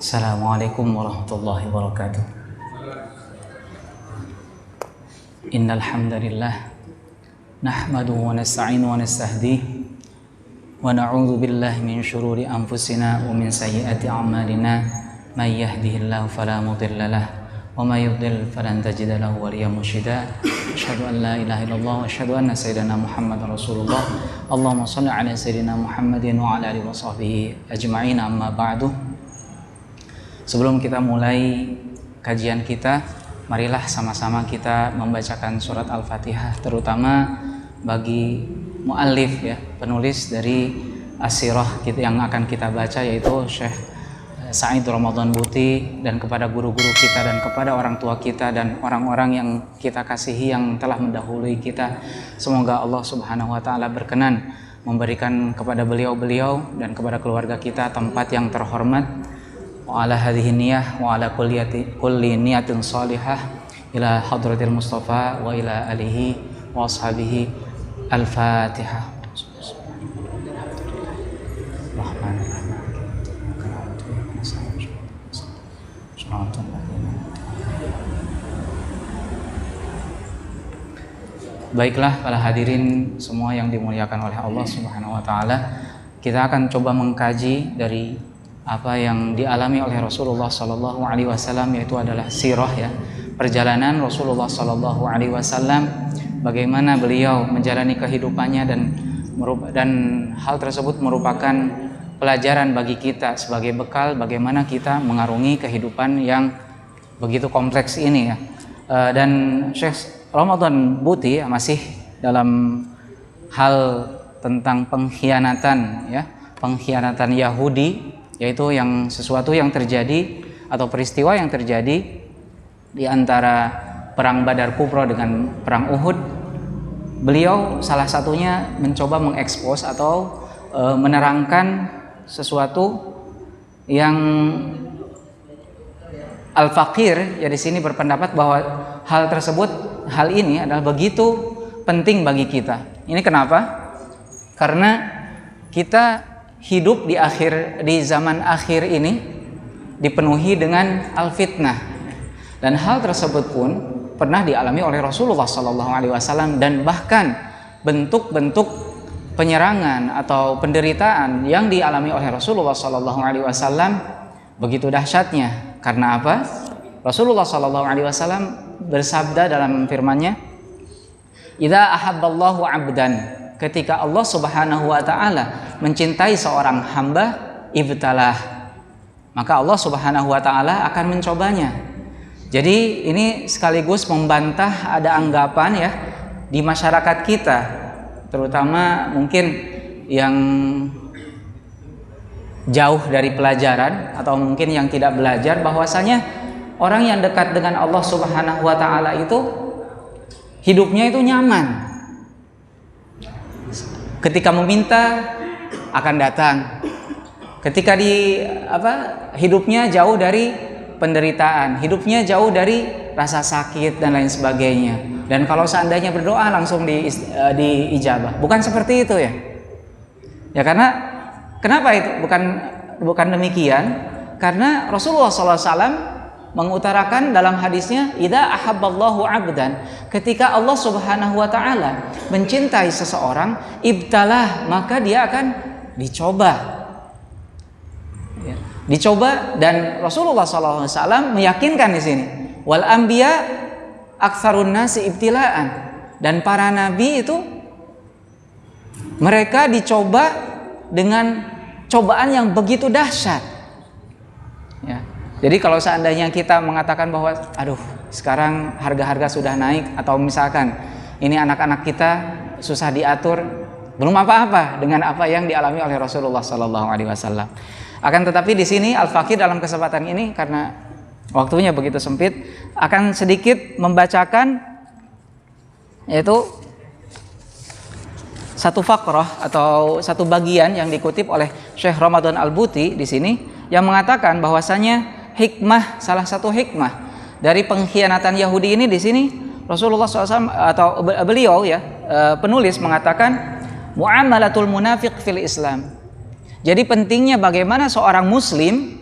Assalamualaikum warahmatullahi wabarakatuh. Innal hamdalillah nahmaduhu wa nasta'inu wa nastahdihi wa na'udzu billahi min syururi anfusina wa min sayyiati a'malina may yahdihillahu fala mudilla lahu wa may yudlil falan tajida lahu waliyyan mursyida. Asyhadu an la ilaha illallah wa asyhadu anna sayyidana Muhammadar Rasulullah. Allahumma shalli ala sayyidina Muhammadin wa ala alihi wa sahbihi ajma'in, amma ba'du. Sebelum kita mulai kajian kita, marilah sama-sama kita membacakan surat Al-Fatihah, terutama bagi muallif ya, penulis dari As-Sirah yang akan kita baca, yaitu Syekh Sa'id Ramadan Buti, dan kepada guru-guru kita dan kepada orang tua kita dan orang-orang yang kita kasihi yang telah mendahului kita. Semoga Allah Subhanahu wa taala berkenan memberikan kepada beliau-beliau dan kepada keluarga kita tempat yang terhormat. Wa ala hadhihi niyah wa ala kulli niyatin salihah ila hadratil Mustafa wa ila alihi wa ashabihi. Al-Fatihah. Baiklah para hadirin semua yang dimuliakan oleh Allah Subhanahu wa taala, kita akan coba mengkaji dari apa yang dialami oleh Rasulullah sallallahu alaihi wasallam, yaitu adalah sirah ya, perjalanan Rasulullah sallallahu alaihi wasallam, bagaimana beliau menjalani kehidupannya, dan hal tersebut merupakan pelajaran bagi kita sebagai bekal bagaimana kita mengarungi kehidupan yang begitu kompleks ini ya. Dan Syekh Ramadan Buti masih dalam hal tentang pengkhianatan ya, pengkhianatan Yahudi, yaitu yang sesuatu yang terjadi atau peristiwa yang terjadi di antara perang Badar Kubra dengan perang Uhud. Beliau salah satunya mencoba mengekspos atau menerangkan sesuatu yang Al-Faqir ya di sini berpendapat bahwa hal ini adalah begitu penting bagi kita. Ini kenapa? Karena kita hidup di zaman akhir ini dipenuhi dengan al-fitnah, dan hal tersebut pun pernah dialami oleh Rasulullah SAW, dan bahkan bentuk-bentuk penyerangan atau penderitaan yang dialami oleh Rasulullah SAW begitu dahsyatnya. Karena apa? Rasulullah SAW bersabda dalam firman-Nya, "Idza ahabballahu 'abdan," ketika Allah Subhanahu wa taala mencintai seorang hamba, ibtalah, maka Allah Subhanahu wa taala akan mencobanya. Jadi ini sekaligus membantah ada anggapan ya di masyarakat kita, terutama mungkin yang jauh dari pelajaran atau mungkin yang tidak belajar, bahwasanya orang yang dekat dengan Allah Subhanahu wa taala itu hidupnya itu nyaman. Ketika meminta akan datang. Ketika hidupnya jauh dari penderitaan, hidupnya jauh dari rasa sakit dan lain sebagainya. Dan kalau seandainya berdoa langsung diijabah. Bukan seperti itu ya. Ya, karena kenapa itu bukan demikian? Karena Rasulullah SAW mengutarakan dalam hadisnya, idza ahabballahu 'abdan, ketika Allah Subhanahu wa taala mencintai seseorang, ibtalah, maka dia akan dicoba. Ya, dicoba. Dan Rasulullah SAW meyakinkan di sini, wal anbiya aktsarun nasi ibtilaan, dan para nabi itu mereka dicoba dengan cobaan yang begitu dahsyat. Ya. Jadi kalau seandainya kita mengatakan bahwa aduh sekarang harga-harga sudah naik, atau misalkan ini anak-anak kita susah diatur, belum apa-apa dengan apa yang dialami oleh Rasulullah SAW. Akan tetapi di sini Al-Faqir dalam kesempatan ini, karena waktunya begitu sempit, akan sedikit membacakan yaitu satu fakrah atau satu bagian yang dikutip oleh Syekh Ramadan Al-Buti di sini, yang mengatakan bahwasanya salah satu hikmah dari pengkhianatan Yahudi ini di sini, Rasulullah SAW atau beliau ya, penulis mengatakan muamalatul munafiq fil Islam. Jadi pentingnya bagaimana seorang muslim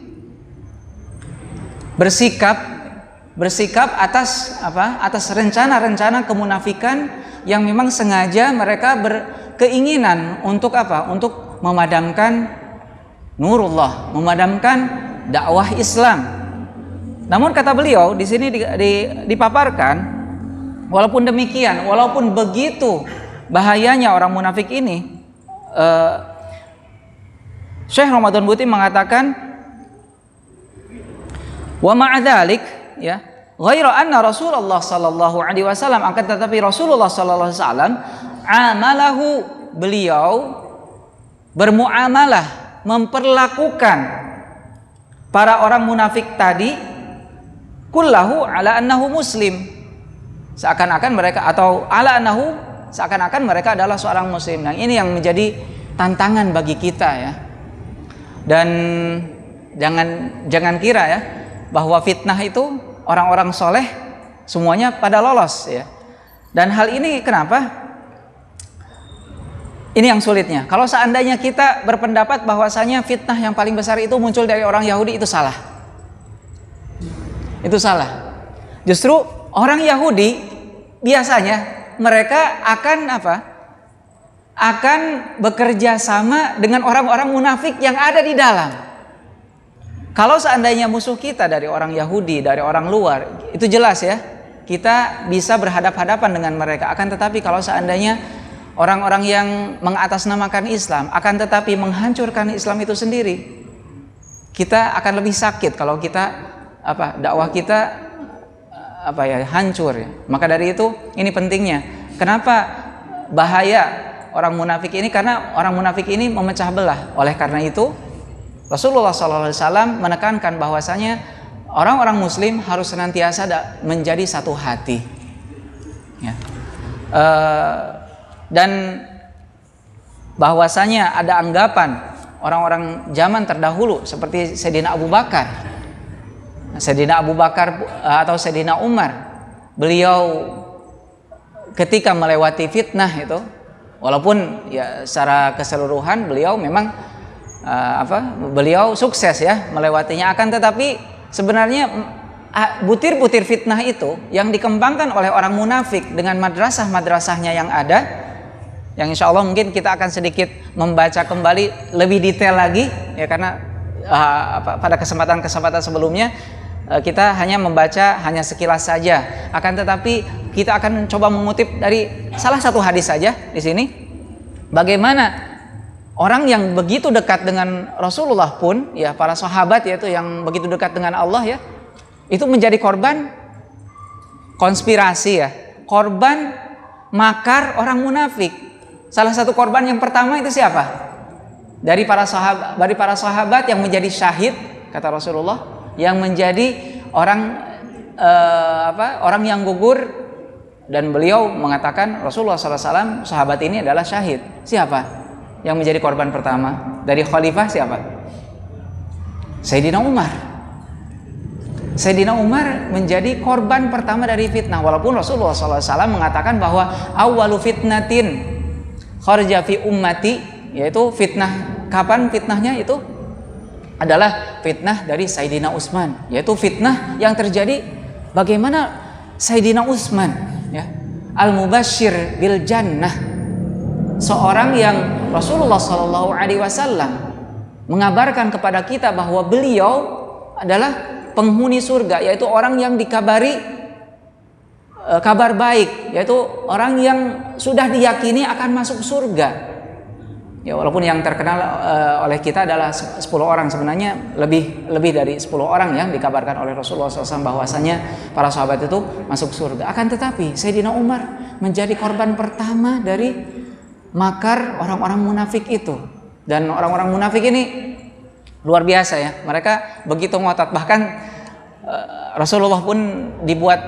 bersikap atas apa? Atas rencana-rencana kemunafikan yang memang sengaja mereka berkeinginan untuk apa? Untuk memadamkan nurullah, memadamkan dakwah Islam. Namun kata beliau di sini dipaparkan, walaupun demikian, walaupun begitu bahayanya orang munafik ini, Syekh Ramadan Buti mengatakan, wa ma'adzalik, ya, ghaira anna Rasulullah sallallahu alaihi wasallam, akan tetapi Rasulullah sallallahu alaihi wasallam amalahu, beliau bermuamalah, memperlakukan para orang munafik tadi kullahu ala annahu muslim, seakan-akan mereka, atau ala annahu, seakan-akan mereka adalah seorang muslim. Nah, ini yang menjadi tantangan bagi kita, ya. Dan jangan kira, ya, bahwa fitnah itu orang-orang soleh semuanya pada lolos, ya. Dan hal ini kenapa? Ini yang sulitnya. Kalau seandainya kita berpendapat bahwasanya fitnah yang paling besar itu muncul dari orang Yahudi, itu salah. Itu salah. Justru orang Yahudi biasanya mereka akan apa? Akan bekerja sama dengan orang-orang munafik yang ada di dalam. Kalau seandainya musuh kita dari orang Yahudi, dari orang luar, itu jelas, ya, kita bisa berhadap-hadapan dengan mereka. Akan tetapi kalau seandainya orang-orang yang mengatasnamakan Islam, akan tetapi menghancurkan Islam itu sendiri, kita akan lebih sakit kalau kita dakwah kita hancur, ya. Maka dari itu ini pentingnya. Kenapa bahaya orang munafik ini? Karena orang munafik ini memecah belah. Oleh karena itu Rasulullah SAW menekankan bahwasanya orang-orang Muslim harus senantiasa menjadi satu hati, ya. Dan bahwasanya ada anggapan orang-orang zaman terdahulu seperti Sayyidina Abu Bakar, atau Sayyidina Umar, beliau ketika melewati fitnah itu, walaupun ya secara keseluruhan beliau memang beliau sukses, ya, melewatinya, akan tetapi sebenarnya butir-butir fitnah itu yang dikembangkan oleh orang munafik dengan madrasah-madrasahnya yang ada, yang insya Allah mungkin kita akan sedikit membaca kembali lebih detail lagi, ya, karena pada kesempatan-kesempatan sebelumnya kita hanya membaca hanya sekilas saja. Akan tetapi kita akan coba mengutip dari salah satu hadis saja di sini, bagaimana orang yang begitu dekat dengan Rasulullah pun, ya, para sahabat, yaitu yang begitu dekat dengan Allah, ya, itu menjadi korban konspirasi, ya, korban makar orang munafik. Salah satu korban yang pertama itu siapa? Dari para sahabat yang menjadi syahid, kata Rasulullah, yang menjadi orang yang gugur, dan beliau mengatakan, Rasulullah SAW, sahabat ini adalah syahid. Siapa yang menjadi korban pertama dari khalifah? Siapa? Sayyidina Umar. Sayyidina Umar menjadi korban pertama dari fitnah, walaupun Rasulullah SAW mengatakan bahwa awwalu fitnatin kharja fi ummati, yaitu fitnah, kapan fitnahnya itu adalah fitnah dari Sayyidina Utsman, yaitu fitnah yang terjadi bagaimana Sayyidina Utsman, ya, al-mubasyir bil jannah, seorang yang Rasulullah SAW mengabarkan kepada kita bahwa beliau adalah penghuni surga, yaitu orang yang dikabari kabar baik, yaitu orang yang sudah diyakini akan masuk surga. Ya, walaupun yang terkenal oleh kita adalah 10 orang, sebenarnya lebih dari 10 orang yang dikabarkan oleh Rasulullah SAW bahwasanya para sahabat itu masuk surga. Akan tetapi Sayyidina Umar menjadi korban pertama dari makar orang-orang munafik itu. Dan orang-orang munafik ini luar biasa, ya, mereka begitu ngotot, bahkan Rasulullah pun dibuat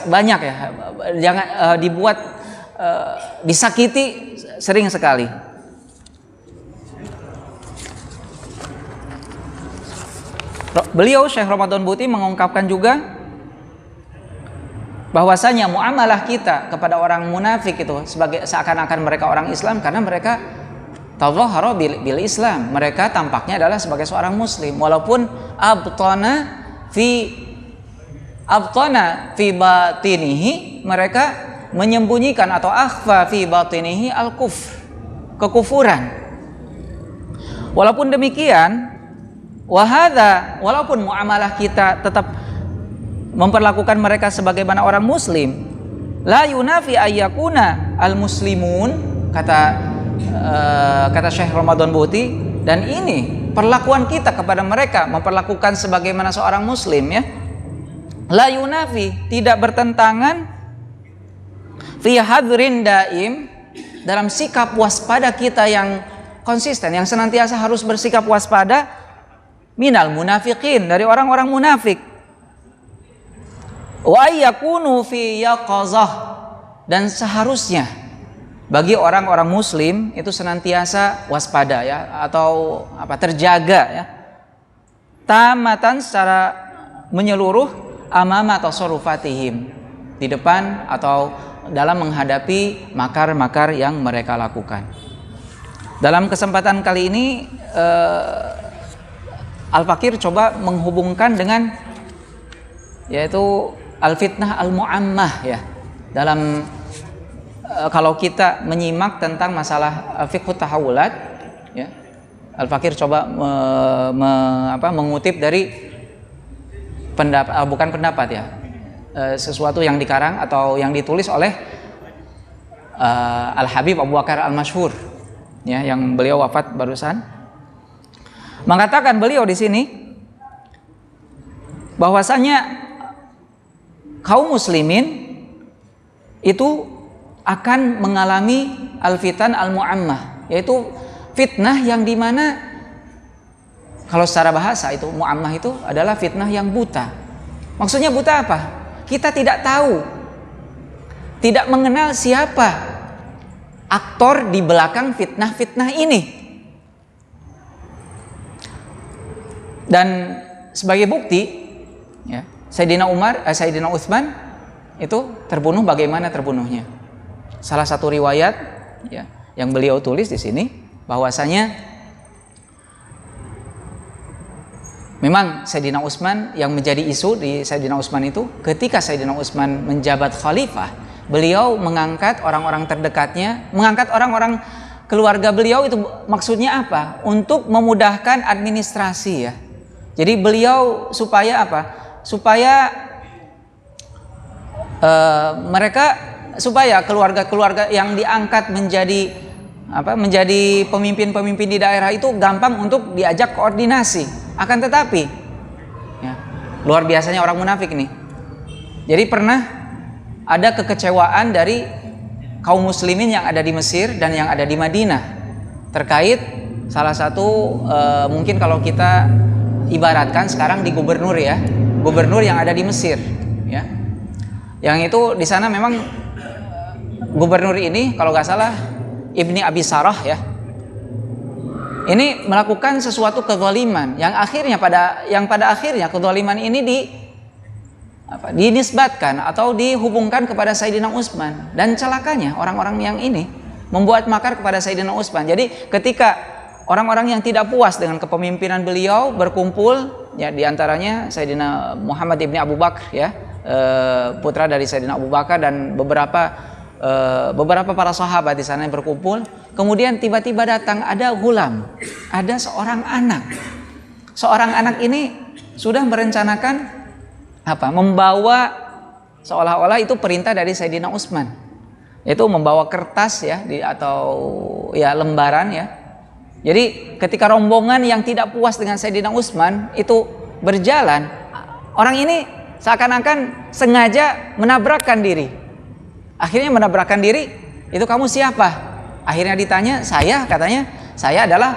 banyak, ya, disakiti sering sekali. Beliau Syekh Ramadan Buti mengungkapkan juga bahwasanya muamalah kita kepada orang munafik itu sebagai seakan-akan mereka orang Islam, karena mereka tadhahara bil Islam, mereka tampaknya adalah sebagai seorang muslim, walaupun abtana fi abtana fi batinihi, mereka menyembunyikan atau akhfa fi batinihi al-kufr, kekufuran. Walaupun demikian, wahada, walaupun muamalah kita tetap memperlakukan mereka sebagaimana orang muslim, la yunafi ayyakuna al-muslimun, kata Syekh Ramadan Buti, dan ini perlakuan kita kepada mereka memperlakukan sebagaimana seorang muslim, ya, la yunafi, tidak bertentangan, fi hadrin daim, dalam sikap waspada kita yang konsisten, yang senantiasa harus bersikap waspada, minal munafiqin, dari orang-orang munafik, wa yakunu fi yaqazah, dan seharusnya bagi orang-orang muslim itu senantiasa waspada, ya, atau terjaga, ya, tamatan, secara menyeluruh, amama tasarufatihim, di depan atau dalam menghadapi makar-makar yang mereka lakukan. Dalam kesempatan kali ini Al-Fakir coba menghubungkan dengan, yaitu al-fitnah al-mu'ammah, ya, dalam kalau kita menyimak tentang masalah fiqh tahawulat, ya, Al-Fakir coba mengutip dari bukan pendapat, ya, sesuatu yang dikarang atau yang ditulis oleh Al-Habib Abu Bakar Al-Masyhur, ya, yang beliau wafat barusan. Mengatakan beliau di sini bahwasanya kaum muslimin itu akan mengalami al-fitan al-mu'ammah, yaitu fitnah yang dimana, kalau secara bahasa itu mu'ammah itu adalah fitnah yang buta. Maksudnya buta apa? Kita tidak tahu, tidak mengenal siapa aktor di belakang fitnah-fitnah ini. Dan sebagai bukti, ya, Sayyidina Utsman itu terbunuh, bagaimana terbunuhnya? Salah satu riwayat, ya, yang beliau tulis di sini bahwasanya memang Sayyidina Utsman, yang menjadi isu di Sayyidina Utsman itu, ketika Sayyidina Utsman menjabat khalifah, beliau mengangkat orang-orang terdekatnya, mengangkat orang-orang keluarga beliau. Itu maksudnya apa? Untuk memudahkan administrasi, ya. Jadi beliau supaya apa? Supaya supaya keluarga-keluarga yang diangkat menjadi pemimpin-pemimpin di daerah itu gampang untuk diajak koordinasi. Akan tetapi, ya, luar biasanya orang munafik nih. Jadi pernah ada kekecewaan dari kaum muslimin yang ada di Mesir dan yang ada di Madinah terkait salah satu, mungkin kalau kita ibaratkan sekarang di gubernur, ya, gubernur yang ada di Mesir, ya, yang itu di sana memang gubernur ini kalau nggak salah Ibni Abi Sarah, ya, ini melakukan sesuatu kezaliman yang pada akhirnya kezaliman ini dinisbatkan atau dihubungkan kepada Sayyidina Utsman, dan celakanya orang-orang yang ini membuat makar kepada Sayyidina Utsman. Jadi ketika orang-orang yang tidak puas dengan kepemimpinan beliau berkumpul, ya, diantaranya Sayyidina Muhammad ibni Abu Bakar, ya, putra dari Sayyidina Abu Bakar, dan beberapa para sahabat di sana yang berkumpul. Kemudian tiba-tiba datang ada gulam, ada seorang anak. Seorang anak ini sudah merencanakan membawa, seolah-olah itu perintah dari Sayyidina Utsman, yaitu membawa kertas, ya, atau ya lembaran, ya. Jadi ketika rombongan yang tidak puas dengan Sayyidina Utsman itu berjalan, orang ini seakan-akan sengaja menabrakkan diri. Akhirnya menabrakkan diri, itu kamu siapa? Akhirnya ditanya, saya, katanya, saya adalah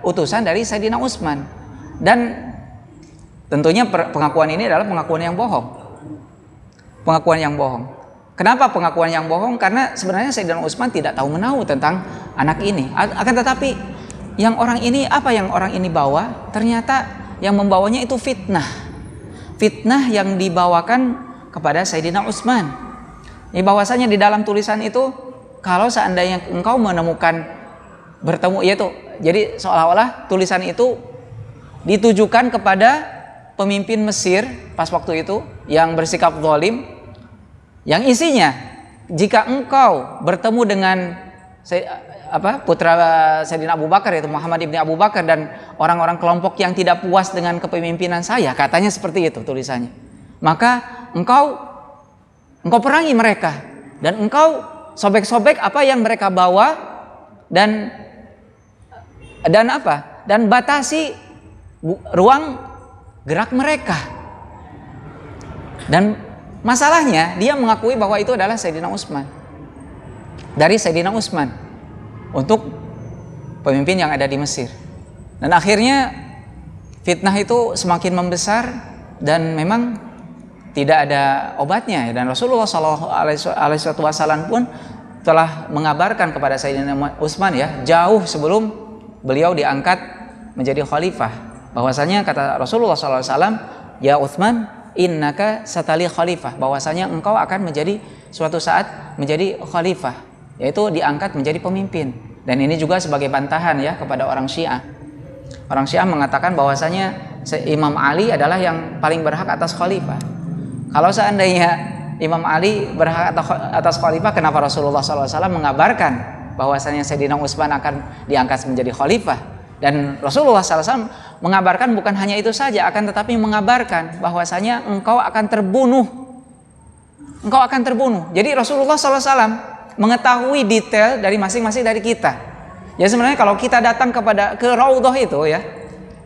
utusan dari Sayyidina Utsman. Dan tentunya pengakuan ini adalah pengakuan yang bohong. Pengakuan yang bohong. Kenapa pengakuan yang bohong? Karena sebenarnya Sayyidina Utsman tidak tahu menahu tentang anak ini. Akan tetapi yang orang ini bawa, ternyata yang membawanya itu fitnah. Fitnah yang dibawakan kepada Sayyidina Utsman. Ini bahwasanya di dalam tulisan itu, kalau seandainya engkau menemukan bertemu, yaitu jadi seolah-olah tulisan itu ditujukan kepada pemimpin Mesir pas waktu itu yang bersikap zalim, yang isinya jika engkau bertemu dengan putra Sayyidina Abu Bakar, yaitu Muhammad ibni Abu Bakar, dan orang-orang kelompok yang tidak puas dengan kepemimpinan saya, katanya seperti itu tulisannya, maka engkau perangi mereka dan engkau sobek-sobek apa yang mereka bawa dan batasi ruang gerak mereka. Dan masalahnya dia mengakui bahwa itu adalah Sayyidina Utsman, dari Sayyidina Utsman untuk pemimpin yang ada di Mesir. Dan akhirnya fitnah itu semakin membesar dan memang tidak ada obatnya. Dan Rasulullah SAW pun telah mengabarkan kepada Sayyidina Utsman ya, jauh sebelum beliau diangkat menjadi khalifah, bahwasanya kata Rasulullah SAW, ya Utsman, innaka satali khalifah, bahwasanya engkau akan menjadi suatu saat menjadi khalifah, yaitu diangkat menjadi pemimpin. Dan ini juga sebagai bantahan ya kepada orang Syiah. Orang Syiah mengatakan bahwasanya Imam Ali adalah yang paling berhak atas khalifah. Kalau seandainya Imam Ali berhak atas khalifah, kenapa Rasulullah SAW mengabarkan bahwasanya Sayyidina Utsman akan diangkat menjadi khalifah? Dan Rasulullah SAW mengabarkan bukan hanya itu saja, akan tetapi mengabarkan bahwasanya engkau akan terbunuh. Engkau akan terbunuh. Jadi Rasulullah SAW mengetahui detail dari masing-masing dari kita. Ya sebenarnya kalau kita datang ke Raudhah itu ya,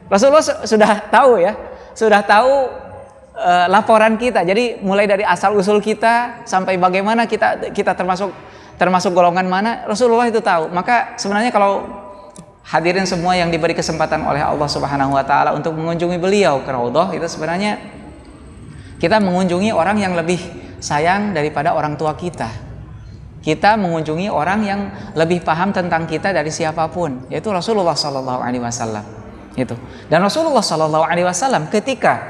Rasulullah sudah tahu ya, sudah tahu laporan kita. Jadi mulai dari asal usul kita sampai bagaimana kita termasuk golongan mana, Rasulullah itu tahu. Maka sebenarnya kalau hadirin semua yang diberi kesempatan oleh Allah Subhanahu wa taala untuk mengunjungi beliau ke Raudhah, itu sebenarnya kita mengunjungi orang yang lebih sayang daripada orang tua kita. Kita mengunjungi orang yang lebih paham tentang kita dari siapapun, yaitu Rasulullah SAW. Itu. Dan Rasulullah SAW ketika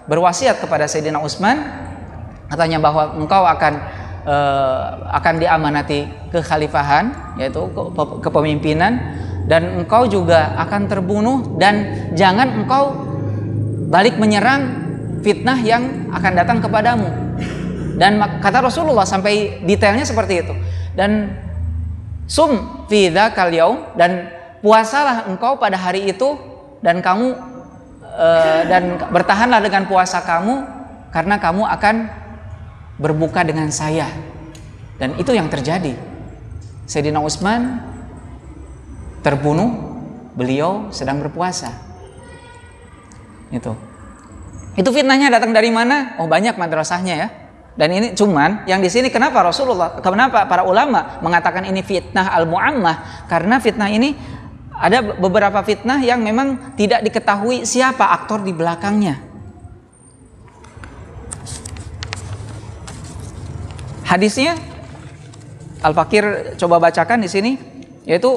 berwasiat kepada Sayyidina Utsman, katanya bahwa engkau akan diamanati kekhalifahan, yaitu kepemimpinan, dan engkau juga akan terbunuh, dan jangan engkau balik menyerang fitnah yang akan datang kepadamu. Dan kata Rasulullah sampai detailnya seperti itu. Dan sum fi dzakal yaum, dan puasalah engkau pada hari itu, dan kamu dan bertahanlah dengan puasa kamu, karena kamu akan berbuka dengan saya. Dan itu yang terjadi. Sayyidina Utsman terbunuh, beliau sedang berpuasa. Itu fitnahnya datang dari mana? Oh, banyak madrasahnya ya. Dan ini cuman yang di sini kenapa para ulama mengatakan ini fitnah al-mu'ammah? Karena fitnah ini ada beberapa fitnah yang memang tidak diketahui siapa aktor di belakangnya. Hadisnya Al-Fakir coba bacakan di sini, yaitu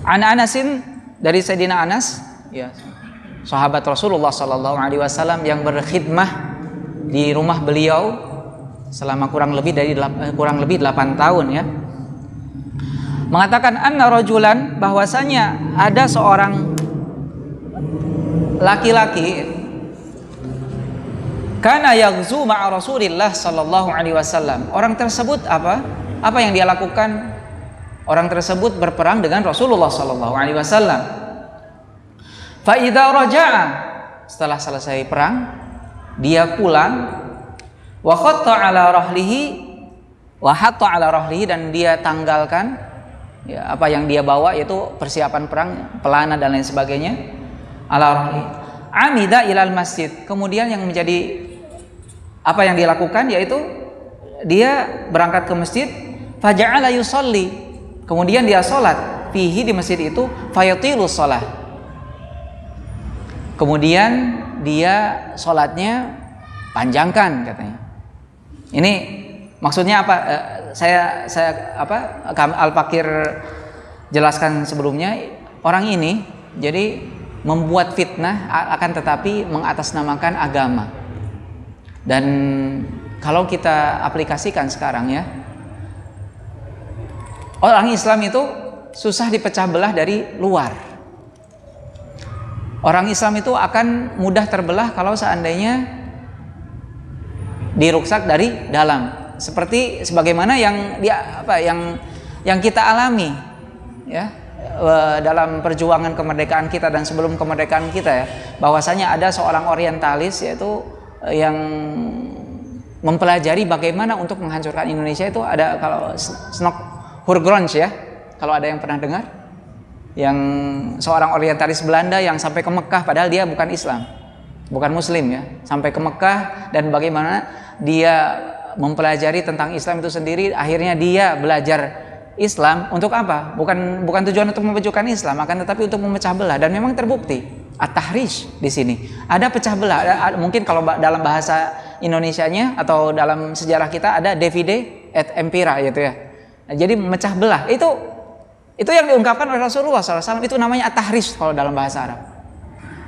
An Anasin, dari Sayyidina Anas, ya, sahabat Rasulullah SAW yang berkhidmah di rumah beliau selama kurang lebih 8 tahun ya, mengatakan anna rajulan, bahwasanya ada seorang laki-laki, kana yaghzu ma'a Rasulillah sallallahu alaihi wasallam. Orang tersebut apa yang dia lakukan? Orang tersebut berperang dengan Rasulullah sallallahu alaihi wasallam. Fa idza raja'a, setelah selesai perang dia pulang, wa hatta ala rahlihi, dan dia tanggalkan ya, apa yang dia bawa, yaitu persiapan perang, pelana dan lain sebagainya, ala rahlihi. Amida ilal masjid, kemudian yang menjadi apa yang dia lakukan yaitu dia berangkat ke masjid, faja'ala yusalli, kemudian dia sholat fihi, di masjid itu, fayatilu sholat, kemudian dia sholatnya panjangkan katanya. Ini maksudnya apa? Saya Al-Fakir jelaskan sebelumnya, orang ini jadi membuat fitnah akan tetapi mengatasnamakan agama. Dan kalau kita aplikasikan sekarang ya, orang Islam itu susah dipecah belah dari luar. Orang Islam itu akan mudah terbelah kalau seandainya diruksak dari dalam. Seperti sebagaimana yang kita alami ya dalam perjuangan kemerdekaan kita dan sebelum kemerdekaan kita ya, bahwasanya ada seorang orientalis yaitu yang mempelajari bagaimana untuk menghancurkan Indonesia. Itu ada kalau Snok Hurgrons ya, kalau ada yang pernah dengar, yang seorang orientalis Belanda yang sampai ke Mekah padahal dia bukan Islam, bukan Muslim ya, sampai ke Mekah, dan bagaimana dia mempelajari tentang Islam itu sendiri. Akhirnya dia belajar Islam untuk apa? Bukan tujuan untuk memejukkan Islam, akan tetapi untuk memecah belah. Dan memang terbukti at-tahrish di sini ada pecah belah. Mungkin kalau dalam bahasa Indonesianya atau dalam sejarah kita ada divide et impera gitu ya. Nah, jadi memecah belah itu yang diungkapkan oleh Rasulullah SAW. Itu namanya at-tahrish kalau dalam bahasa Arab.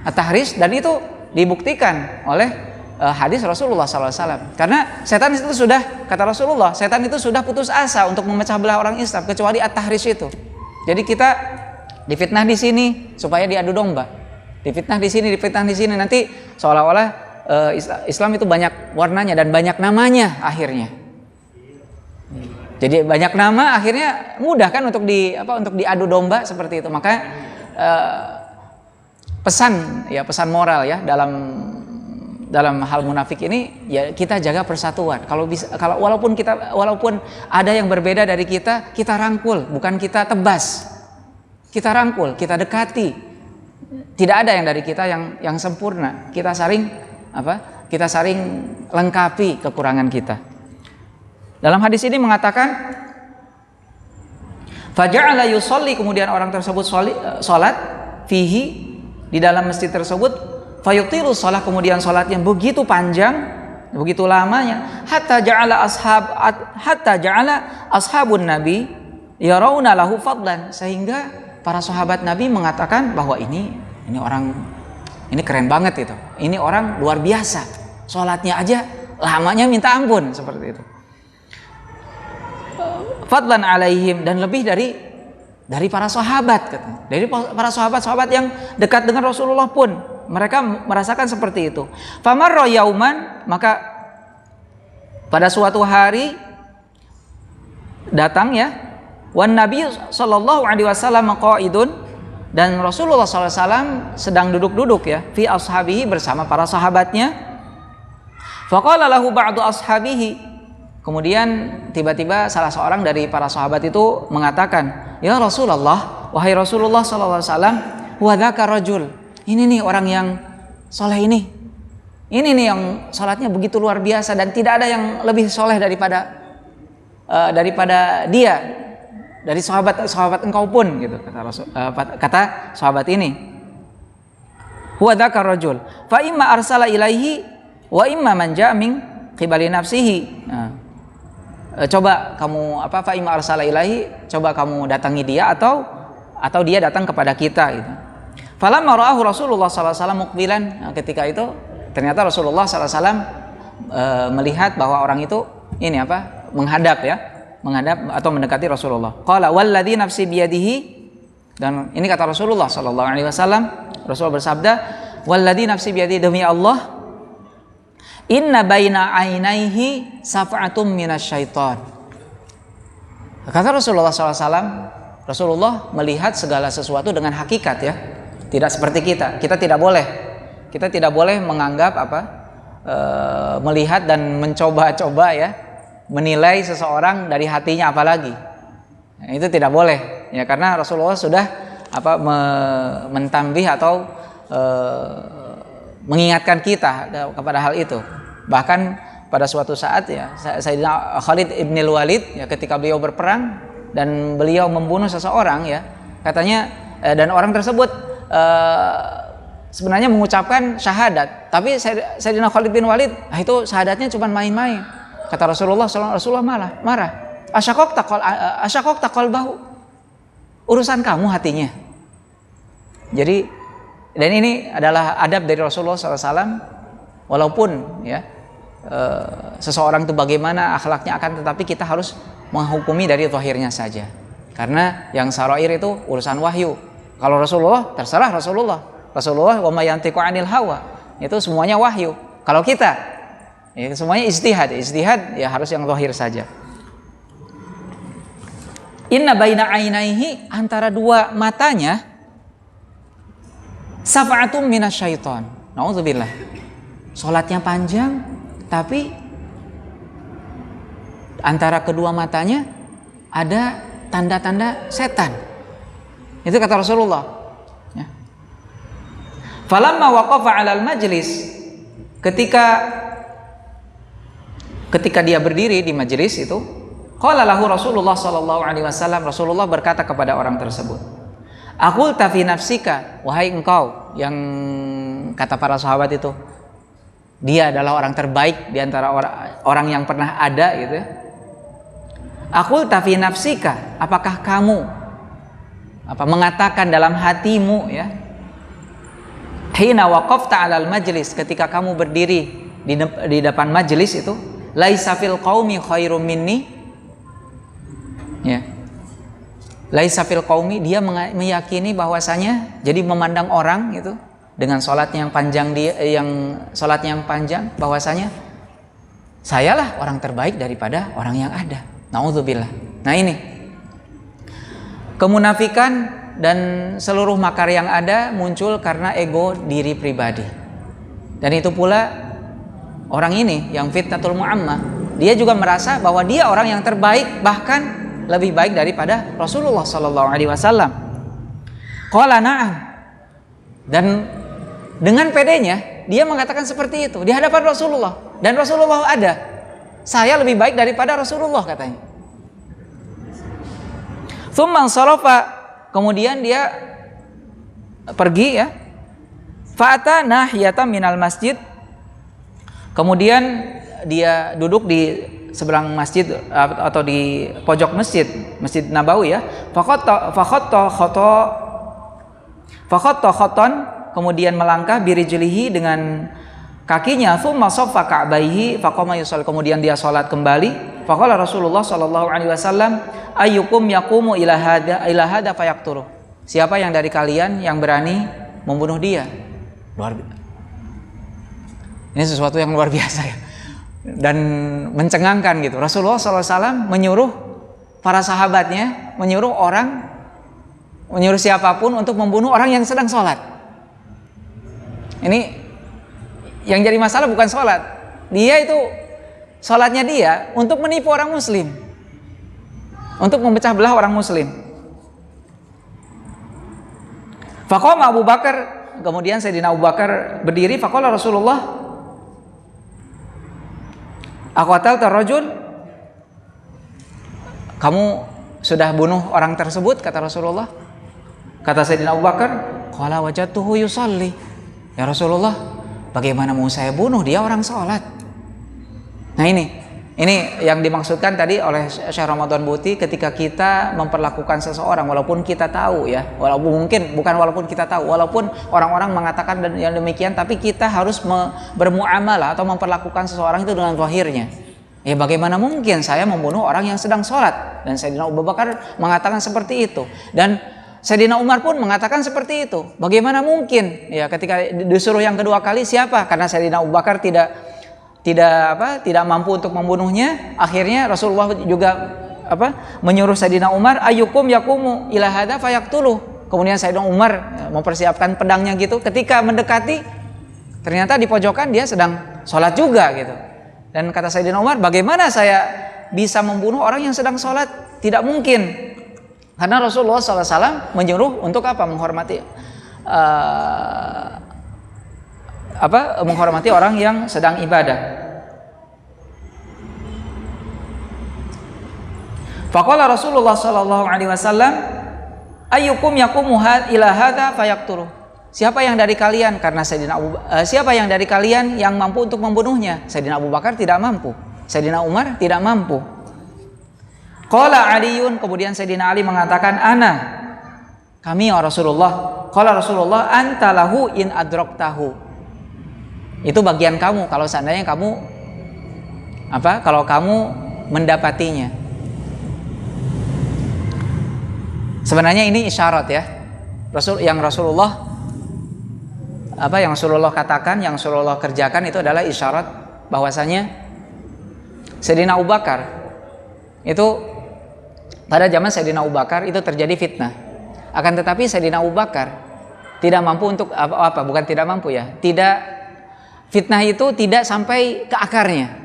At-tahrish, dan itu dibuktikan oleh hadis Rasulullah SAW. Karena setan itu sudah, kata Rasulullah, setan itu sudah putus asa untuk memecah belah orang Islam kecuali at-tahrish itu. Jadi kita difitnah di sini supaya diadu domba, difitnah di sini, nanti seolah-olah Islam itu banyak warnanya dan banyak namanya akhirnya. Jadi banyak nama akhirnya mudah kan untuk diadu domba seperti itu. Maka pesan moral ya dalam hal munafik ini ya, kita jaga persatuan. Kalau walaupun ada yang berbeda dari kita rangkul, bukan kita tebas. Kita rangkul, kita dekati. Tidak ada yang dari kita yang sempurna. Kita saling lengkapi kekurangan kita. Dalam hadis ini mengatakan faja'ala yusolli, kemudian orang tersebut salat fihi, di dalam masjid tersebut. Fayutilu shalah, kemudian salatnya begitu panjang, begitu lamanya, hatta ja'ala ashabun nabi yarawna lahu fadlan, sehingga para sahabat Nabi mengatakan bahwa ini orang ini keren banget itu. Ini orang luar biasa. Salatnya aja lamanya minta ampun, seperti itu. Fadlan alaihim, dan lebih dari para sahabat, dari para sahabat yang dekat dengan Rasulullah pun mereka merasakan seperti itu. Famarra yauman, maka pada suatu hari datang ya, wan Nabi sallallahu alaihi wasallam qaidun, dan Rasulullah sallallahu alaihi wasallam sedang duduk-duduk ya, fi ashabihi, bersama para sahabatnya. Faqala lahu ba'du ashabihi, kemudian tiba-tiba salah seorang dari para sahabat itu mengatakan, ya Rasulullah, wahai Rasulullah sallallahu alaihi wasallam, wa dzaka rajul, ini nih orang yang soleh ini nih yang sholatnya begitu luar biasa, dan tidak ada yang lebih soleh daripada dia, dari sahabat engkau pun, gitu kata sahabat ini. Huwa dzaka rajul fa imma arsala ilaihi wa imma man ja'a min qibali nafsihi. Coba kamu fa imma arsala ilaihi, coba kamu datangi dia atau dia datang kepada kita gitu. Falamma ra'ahu Rasulullah sallallahu alaihi wasallam muqbilan, ketika itu ternyata Rasulullah sallallahu alaihi wasallam melihat bahwa orang itu menghadap atau mendekati Rasulullah. Qala walladzi nafsi biyadihi, dan ini kata Rasulullah sallallahu alaihi wasallam, Rasulullah bersabda, walladzi nafsi biyadihi, demi Allah, inna baina ainaihi saf'atum minasyaiton. Kata Rasulullah sallallahu alaihi wasallam, Rasulullah melihat segala sesuatu dengan hakikat ya. Tidak seperti kita tidak boleh menganggap melihat dan mencoba-coba ya, menilai seseorang dari hatinya apalagi. Itu tidak boleh ya, karena Rasulullah sudah mentambih atau mengingatkan kita kepada hal itu. Bahkan pada suatu saat ya, Sayyidina Khalid ibn Walid ya, ketika beliau berperang dan beliau membunuh seseorang ya, katanya dan orang tersebut sebenarnya mengucapkan syahadat, tapi Sayyidina Khalid bin Walid itu syahadatnya cuma main-main. Kata Rasulullah marah. Asyaqaqta qalbahu, urusan kamu hatinya. Jadi, dan ini adalah adab dari Rasulullah SAW. Walaupun ya seseorang itu bagaimana akhlaknya, akan tetapi kita harus menghukumi dari zahirnya saja, karena yang sarair itu urusan wahyu. Kalau Rasulullah, terserah Rasulullah Rasulullah wa may yantiqu 'anil hawa. Itu semuanya wahyu. Kalau kita ya semuanya ijtihad. Ijtihad ya harus yang zahir saja. Inna baina ainaihi, antara dua matanya, safa'atum minasyaiton. Nauzubillah. Salatnya panjang tapi antara kedua matanya ada tanda-tanda setan. Itu kata Rasulullah. Ya. Falamma waqafa 'alal majlis, ketika dia berdiri di majelis itu, qala lahu Rasulullah sallallahu alaihi wasallam, Rasulullah berkata kepada orang tersebut, "Aqul fi nafsika, wahai engkau," yang kata para sahabat itu, dia adalah orang terbaik di antara orang yang pernah ada gitu ya. "Aqul fi nafsika, apakah kamu mengatakan dalam hatimu ya, hina waqafta 'alal majlis, ketika kamu berdiri di depan majelis itu, laisa fil qaumi khairum minni." Ya. Laisa fil qaumi, dia meyakini bahwasanya, jadi memandang orang itu dengan salatnya yang panjang, bahwasanya sayalah orang terbaik daripada orang yang ada. Nauzubillah. Nah ini kemunafikan dan seluruh makar yang ada muncul karena ego diri pribadi. Dan itu pula orang ini yang fitnatul mu'ammah, dia juga merasa bahwa dia orang yang terbaik, bahkan lebih baik daripada Rasulullah sallallahu alaihi wasallam. Qala na'am. Dan dengan pedenya dia mengatakan seperti itu di hadapan Rasulullah, dan Rasulullah ada. Saya lebih baik daripada Rasulullah, katanya. Tsumman sarafa, kemudian dia pergi ya. Fa'ata nahiyatan minal masjid, kemudian dia duduk di seberang masjid atau di pojok masjid, Masjid Nabawi ya. Fakhatta khoton, kemudian melangkah birijlihi dengan kakinya, tsumma shaffa ka'baihi faqama yusalli, kemudian dia salat kembali. Faqala Rasulullah sallallahu alaihi wasallam, ayyukum yaqumu ila hada fayaqturu. Siapa yang dari kalian yang berani membunuh dia? Ini sesuatu yang luar biasa ya, dan mencengangkan gitu. Rasulullah SAW menyuruh para sahabatnya, menyuruh siapapun untuk membunuh orang yang sedang sholat. Ini yang jadi masalah bukan sholat, dia itu sholatnya dia untuk menipu orang muslim, untuk memecah belah orang muslim. Faqama Abu Bakar, kemudian Sayyidina Abu Bakar berdiri. Faqala Rasulullah, aqatalta rajul, kamu sudah bunuh orang tersebut, kata Rasulullah. Kata Sayyidina Abu Bakar, qala wajadtuhu yusalli. Ya Rasulullah, bagaimana mau saya bunuh, dia orang sholat. Nah ini yang dimaksudkan tadi oleh Syekh Ramadan Buti, ketika kita memperlakukan seseorang walaupun kita tahu ya, walaupun orang-orang mengatakan dan yang demikian, tapi kita harus bermuamalah atau memperlakukan seseorang itu dengan zahirnya. Ya bagaimana mungkin saya membunuh orang yang sedang sholat? Dan Sayyidina Abu Bakar mengatakan seperti itu, dan Sayyidina Umar pun mengatakan seperti itu. Bagaimana mungkin ya, ketika disuruh yang kedua kali siapa? Karena Sayyidina Abu Bakar tidak mampu untuk membunuhnya. Akhirnya Rasulullah juga menyuruh Sayyidina Umar, ayyukum yaqumu ila hadza fayaqtuluh. Kemudian Sayyidina Umar mempersiapkan pedangnya gitu. Ketika mendekati, ternyata di pojokan dia sedang sholat juga gitu. Dan kata Sayyidina Umar, bagaimana saya bisa membunuh orang yang sedang sholat? Tidak mungkin. Karena Rasulullah SAW menyuruh untuk menghormati menghormati orang yang sedang ibadah. Faqala Rasulullah sallallahu alaihi wasallam, ayyukum yaqumu ila hadza fayaqtuluh. Siapa yang dari kalian, karena siapa yang dari kalian yang mampu untuk membunuhnya? Sayyidina Abu Bakar tidak mampu, Sayyidina Umar tidak mampu. Qala Aliun, kemudian Sayyidina Ali mengatakan, ana, kami ya Rasulullah. Qala Rasulullah, anta lahu in adraktahu. Itu bagian kamu kalau seandainya kamu kalau kamu mendapatinya. Sebenarnya ini isyarat ya. Rasulullah apa yang Rasulullah katakan, yang Rasulullah kerjakan itu adalah isyarat bahwasanya Sayyidina Abu Bakar itu pada zaman Sayyidina Abu Bakar itu terjadi fitnah. Akan tetapi Sayyidina Abu Bakar tidak mampu untuk bukan tidak mampu ya, tidak, fitnah itu tidak sampai ke akarnya.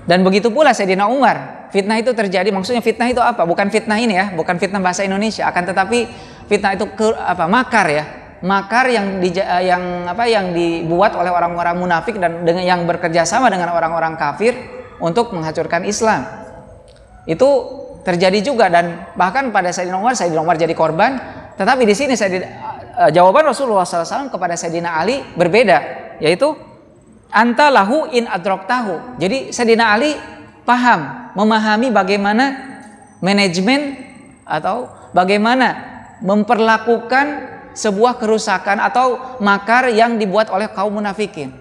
Dan begitu pula Sayyidina Umar, fitnah itu terjadi, maksudnya fitnah itu apa? Bukan fitnah ini ya, bukan fitnah bahasa Indonesia, akan tetapi fitnah itu makar ya. Makar yang dibuat oleh orang-orang munafik dan dengan yang bekerja sama dengan orang-orang kafir untuk menghancurkan Islam. Itu terjadi juga, dan bahkan pada Sayyidina Umar jadi korban. Tetapi di sini jawaban Rasulullah SAW kepada Sayyidina Ali berbeda, yaitu anta lahu in adroktahu. Jadi Sayyidina Ali memahami bagaimana manajemen atau bagaimana memperlakukan sebuah kerusakan atau makar yang dibuat oleh kaum munafikin.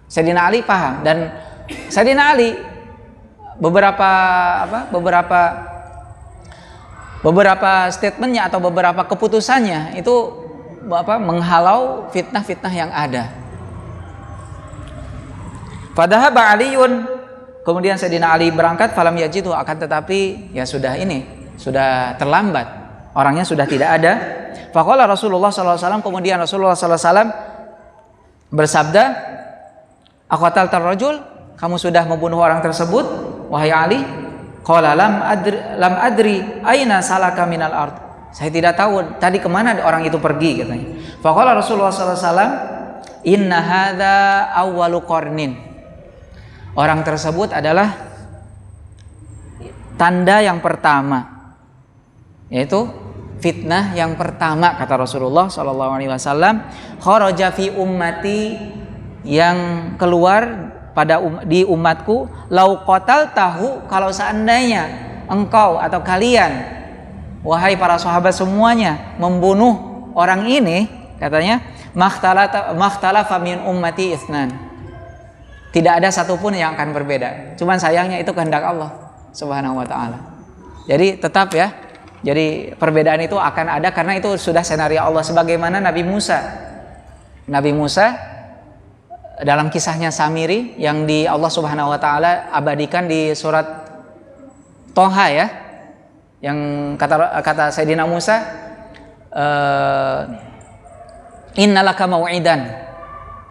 Sayyidina Ali paham, dan Sayyidina Ali beberapa statementnya atau beberapa keputusannya itu menghalau fitnah-fitnah yang ada. Padahal Aliun, kemudian Sayyidina Ali berangkat, falam yajidu, akan tetapi ya sudah terlambat, orangnya sudah tidak ada. Faqala Rasulullah SAW, kemudian Rasulullah SAW bersabda, aqataltar rajul, kamu sudah membunuh orang tersebut wahai Ali? Qala lam adri aina salaka minal ard, saya tidak tahu tadi kemana orang itu pergi, katanya. Faqala Rasulullah SAW, inna hadza awwalu qarnin, orang tersebut adalah tanda yang pertama, yaitu fitnah yang pertama, kata Rasulullah SAW. Kharaja fi ummati, yang keluar di umatku, lau qatal tahu, kalau seandainya engkau atau kalian wahai para sahabat semuanya membunuh orang ini, katanya, makhtalafa min ummati itsnan, tidak ada satupun yang akan berbeda. Cuman sayangnya itu kehendak Allah Subhanahu wa taala. Jadi tetap ya, jadi perbedaan itu akan ada karena itu sudah senario Allah. Sebagaimana Nabi Musa dalam kisahnya Samiri yang di Allah Subhanahu wa taala abadikan di surat Toha ya, yang kata Sayyidina Musa, innalaka mau'idan,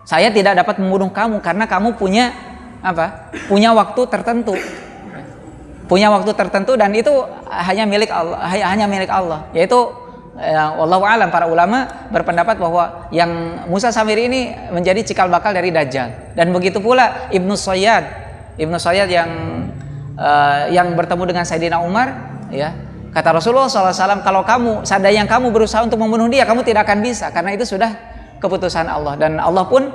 saya tidak dapat membunuh kamu karena kamu punya waktu tertentu. Dan itu hanya milik Allah, yaitu wallahu alam, para ulama berpendapat bahwa yang Musa Samiri ini menjadi cikal bakal dari Dajjal. Dan begitu pula Ibnu Sayyad yang bertemu dengan Sayyidina Umar ya, kata Rasulullah SAW, kalau seandainya kamu berusaha untuk membunuh dia, kamu tidak akan bisa, karena itu sudah keputusan Allah. Dan Allah pun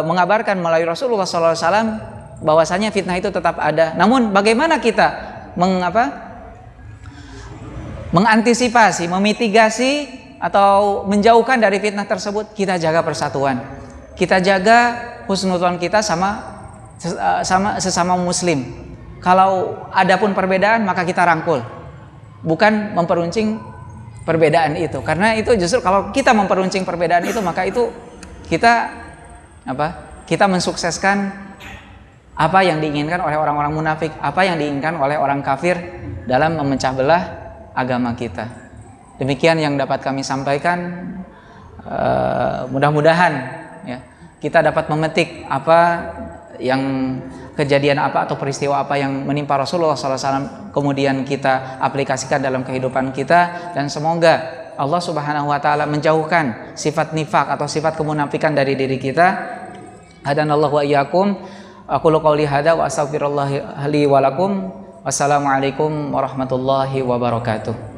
mengabarkan melalui Rasulullah SAW bahwasanya fitnah itu tetap ada. Namun bagaimana kita mengantisipasi, memitigasi atau menjauhkan dari fitnah tersebut? Kita jaga persatuan, kita jaga husnudzon kita sama sesama muslim. Kalau ada pun perbedaan, maka kita rangkul, bukan memperuncing perbedaan itu. Karena itu justru kalau kita memperuncing perbedaan itu, maka itu kita mensukseskan apa yang diinginkan oleh orang-orang munafik, apa yang diinginkan oleh orang kafir dalam memecah belah agama kita. Demikian yang dapat kami sampaikan. Mudah-mudahan ya, kita dapat memetik kejadian apa atau peristiwa apa yang menimpa Rasulullah SAW, kemudian kita aplikasikan dalam kehidupan kita, dan semoga Allah Subhanahu wa taala menjauhkan sifat nifak atau sifat kemunafikan dari diri kita. Hadanallahu wa iyyakum. Aqulu qouli hadza wa astaghfirullah li wa lakum. Wassalamualaikum warahmatullahi wabarakatuh.